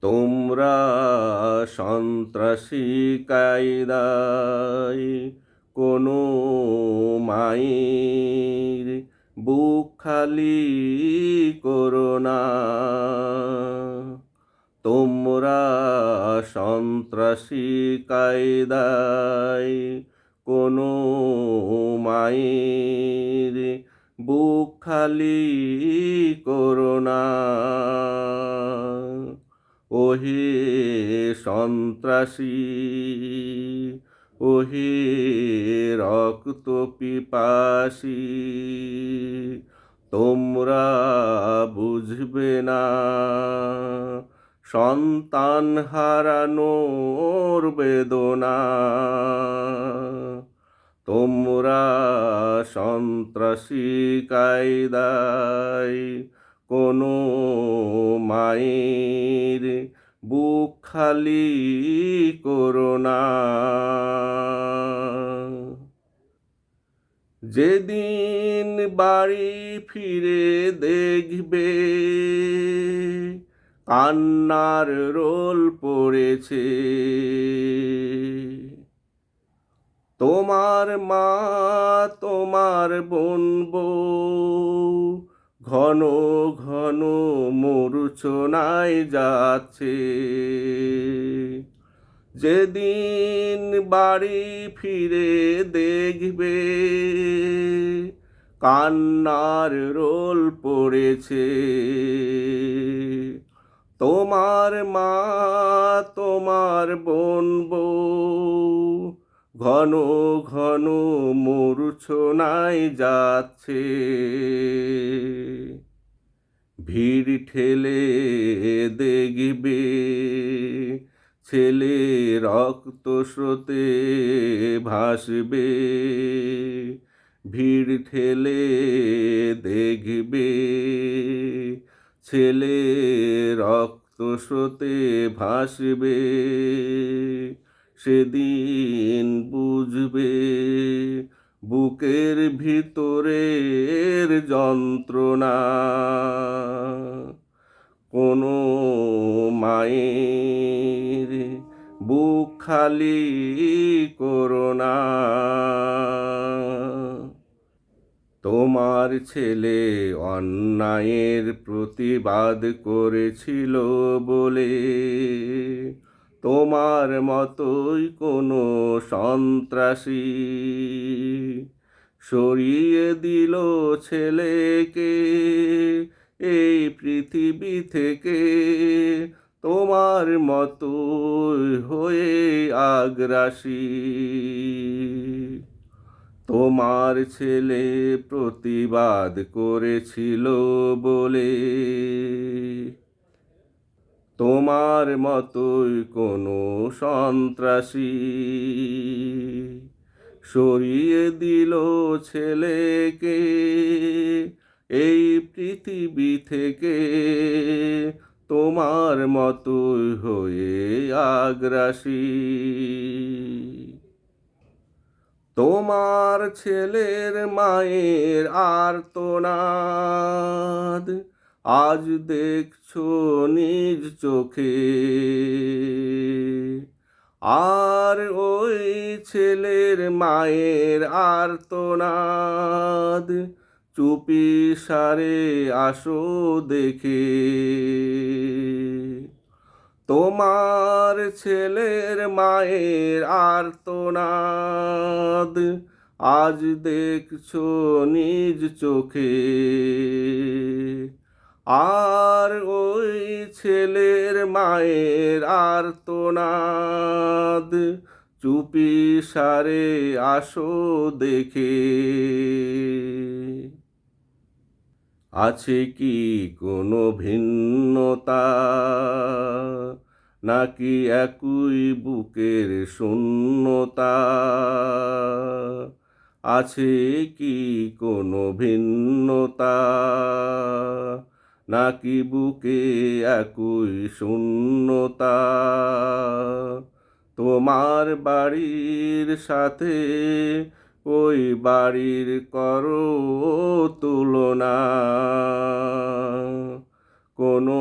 তোমরা সন্ত্রাসী কায়দায় কোনো মায়ের বুক খালি করো না। তোমরা সন্ত্রাসী কায়দায় কোনো মায়ের বুক খালি করো না। ওহে সন্ত্রাসী, ওহে রক্ত পিপাসী, তোমরা বুঝবে না সন্তান হারানোর বেদনা। তোমরা সন্ত্রাসী কায়দায় কোনো মায়ের বুক খালি করো না। যেদিন বাড়ি ফিরে দেখবে কান্নার রোল পড়েছে, তোমার মা তোমার বোন বউ ঘন ঘন মূর্ছনায় যাচ্ছে। যেদিন বাড়ি ফিরে দেখবে কান্নার রোল পড়েছে, তোমার মা তোমার বোন বউ ঘন ঘন মূর্ছনায় যাচ্ছে। ভিড় ঠেলে দেখবে ছেলে রক্ত স্রোতে ভাসবে। ভিড় ঠেলে দেখবে ছেলে রক্ত স্রোতে ভাসবে। সেদিন বুঝবে বুকের ভিতরের যন্ত্রণা। কোনো মায়ের বুক খালি করো না। তোমার ছেলে অন্যায়ের প্রতিবাদ করেছিল বলে তোমার মতোই কোনো সন্ত্রাসী সরিয়ে দিল ছেলেকে এই পৃথিবী থেকে। তোমার মতোই হয়ে আগ্রাসী তোমার ছেলে প্রতিবাদ করেছিল বলে তোমার মতোই কোনো সন্ত্রাসী সরিয়ে দিল ছেলেকে এই পৃথিবী থেকে। তোমার মতোই হয়ে আগ্রাসী তোমার ছেলের মায়ের আর্তনাদ আজ দেখছো নিজ চোখে। আর ওই ছেলের মায়ের আর্তনাদ চুপি সারে আসো দেখে। তোমার ছেলের মায়ের আর্তনাদ আজ দেখছো নিজ চোখে। আর ওই ছেলের মায়ের আর্তনাদ চুপি সারে আসো দেখে। আছে কি কোনো ভিন্নতা নাকি একই বুকের শূন্যতা? আছে কি কোনো ভিন্নতা নাকি বুকে একই শূন্যতা? তোমার বাড়ির সাথে ওই বাড়ির করো তুলনা। কোনো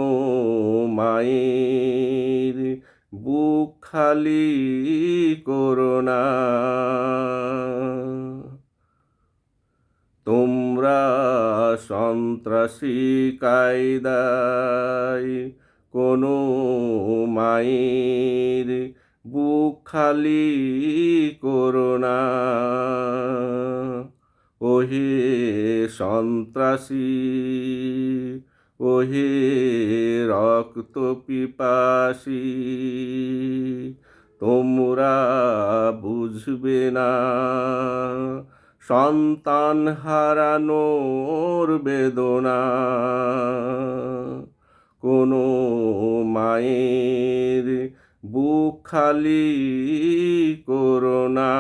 মায়ের বুক খালি করো না। তোমরা সন্ত্রাসী কায়দায় কোনো মায়ের বুক খালি করো না। ওহে সন্ত্রাসী, ওহে রক্ত পিপাসী, তোমরা বুঝবে না সন্তান হারানোর বেদনা। কোনো মায়ের বুক খালি করো না।